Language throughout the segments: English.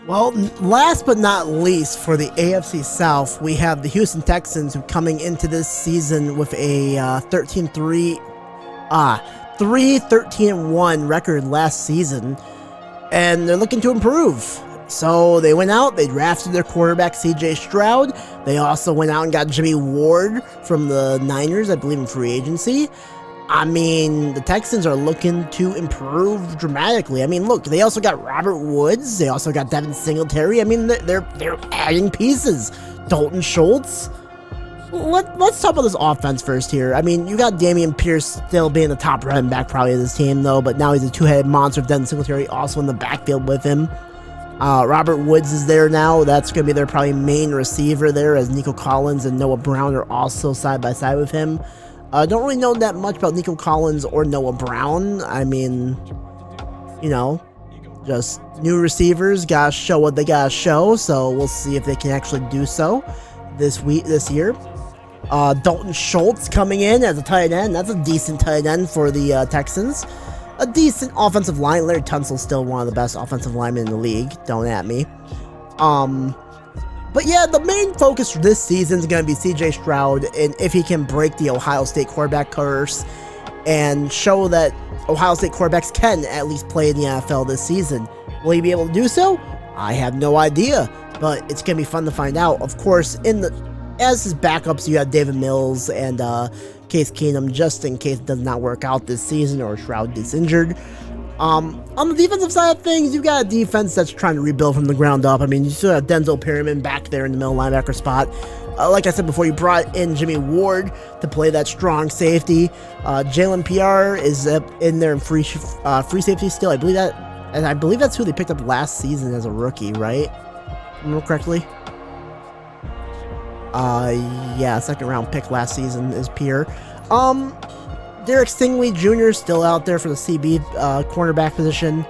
Well, last but not least, for the AFC South, we have the Houston Texans, who coming into this season with a 13-1 record last season, and they're looking to improve. So they went out, they drafted their quarterback CJ Stroud. They also went out and got Jimmy Ward from the Niners, I believe, in free agency. I mean, the Texans are looking to improve dramatically. I mean, look, they also got Robert Woods. They also got Devin Singletary. I mean, they're adding pieces. Dalton Schultz. Let's talk about this offense first here. I mean, you got Dameon Pierce still being the top running back probably of this team, though, but now he's a two-headed monster with Devin Singletary also in the backfield with him. Robert Woods is there now. That's going to be their probably main receiver there, as Nico Collins and Noah Brown are also side by side with him. Don't really know that much about Nico Collins or Noah Brown. I mean, you know, just new receivers gotta show what they gotta show. So we'll see if they can actually do so this year. Dalton Schultz coming in as a tight end. That's a decent tight end for the Texans. A decent offensive line. Larry Tunsil's still one of the best offensive linemen in the league. Don't at me. But yeah, the main focus for this season is going to be CJ Stroud, and if he can break the Ohio State quarterback curse and show that Ohio State quarterbacks can at least play in the NFL this season. Will he be able to do so? I have no idea, but it's going to be fun to find out. Of course, as his backups, you have David Mills and Case Keenum, just in case it does not work out this season or Stroud gets injured. On the defensive side of things, you've got a defense that's trying to rebuild from the ground up. I mean, you still have Denzel Perryman back there in the middle linebacker spot. Like I said before, you brought in Jimmy Ward to play that strong safety. Jalen PR is in there in free safety still. I believe that's who they picked up last season as a rookie, right? Remember correctly? Yeah, second round pick last season is Pierre. Derek Stingley Jr. is still out there for the CB cornerback position.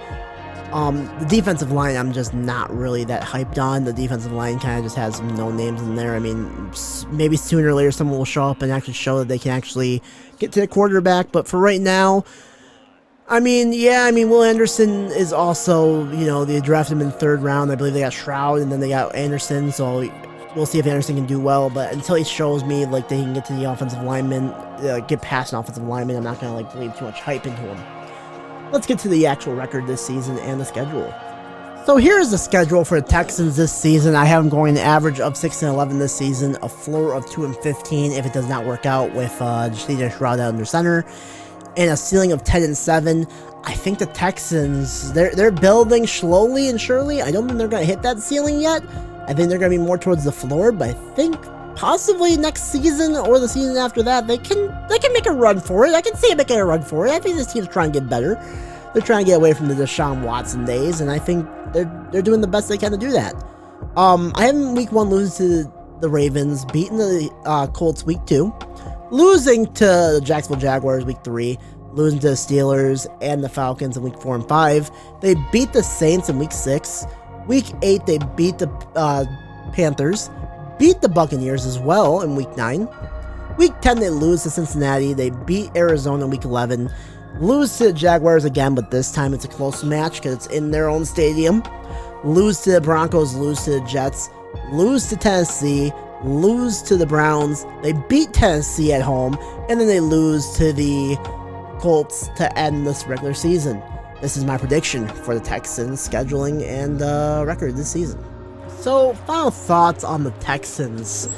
The defensive line, I'm just not really that hyped on. The defensive line kind of just has some no names in there. I mean, maybe sooner or later someone will show up and actually show that they can actually get to the quarterback. But for right now, I mean, Will Anderson is also, they drafted him in the third round. I believe they got Stroud and then they got Anderson. So we'll see if Anderson can do well, but until he shows me like they can get to the offensive lineman, get past an offensive lineman, I'm not gonna believe too much hype into him. Let's get to the actual record this season and the schedule. So here's the schedule for the Texans this season. I have them going an average of 6-11 this season, a floor of 2-15 if it does not work out with CJ Stroud out under center, and a ceiling of 10-7. I think the Texans, they're building slowly and surely. I don't think they're gonna hit that ceiling yet. I think they're going to be more towards the floor, but I think possibly next season or the season after that, they can make a run for it. I can see them making a run for it. I think this team's trying to get better. They're trying to get away from the Deshaun Watson days, and I think they're doing the best they can to do that. I have them week 1 losing to the Ravens, beating the Colts week 2, losing to the Jacksonville Jaguars week 3, losing to the Steelers and the Falcons in week 4 and 5. They beat the Saints in week 6. Week 8, they beat the Panthers, beat the Buccaneers as well in Week 9. Week 10, they lose to Cincinnati. They beat Arizona in Week 11. Lose to the Jaguars again, but this time it's a close match because it's in their own stadium. Lose to the Broncos, lose to the Jets, lose to Tennessee, lose to the Browns. They beat Tennessee at home, and then they lose to the Colts to end this regular season. This is my prediction for the Texans' scheduling and record this season. So, final thoughts on the Texans.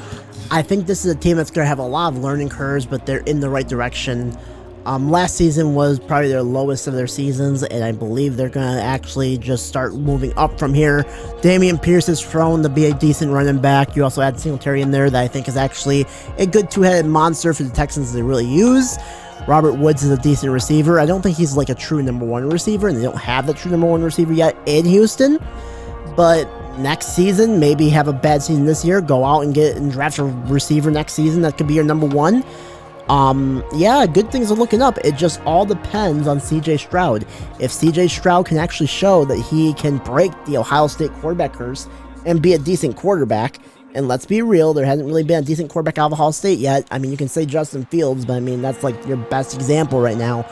I think this is a team that's going to have a lot of learning curves, but they're in the right direction. Last season was probably their lowest of their seasons, and I believe they're going to actually just start moving up from here. Dameon Pierce is shown to be a decent running back. You also add Singletary in there that I think is actually a good two-headed monster for the Texans to really use. Robert Woods is a decent receiver. I don't think he's like a true number 1 receiver, and they don't have the true number 1 receiver yet in Houston. But next season, maybe have a bad season this year, go out and draft a receiver next season that could be your number 1. Yeah, good things are looking up. It just all depends on CJ Stroud. If CJ Stroud can actually show that he can break the Ohio State quarterback curse and be a decent quarterback. And let's be real, there hasn't really been a decent quarterback out of Ohio State yet. I mean, you can say Justin Fields, but I mean, that's like your best example right now.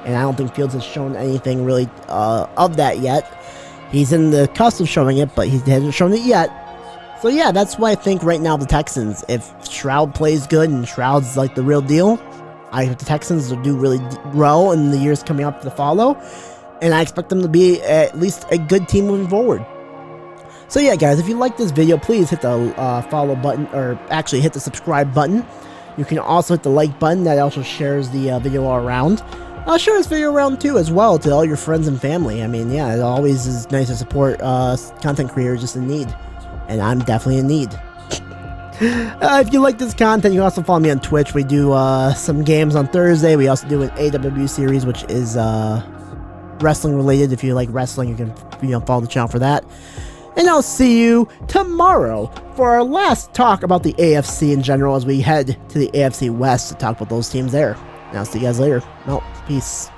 And I don't think Fields has shown anything really of that yet. He's in the cusp of showing it, but he hasn't shown it yet. So yeah, that's why I think right now the Texans, if Stroud plays good and Stroud's like the real deal, I think the Texans will do really well in the years coming up to follow. And I expect them to be at least a good team moving forward. So yeah, guys, if you like this video, please hit the follow button, or actually hit the subscribe button. You can also hit the like button. That also shares the video around. Share this video around too as well to all your friends and family. I mean, yeah, it always is nice to support content creators just in need. And I'm definitely in need. If you like this content, you can also follow me on Twitch. We do some games on Thursday. We also do an AWW series, which is wrestling related. If you like wrestling, you can follow the channel for that. And I'll see you tomorrow for our last talk about the AFC in general as we head to the AFC West to talk about those teams there. And I'll see you guys later. Well, peace.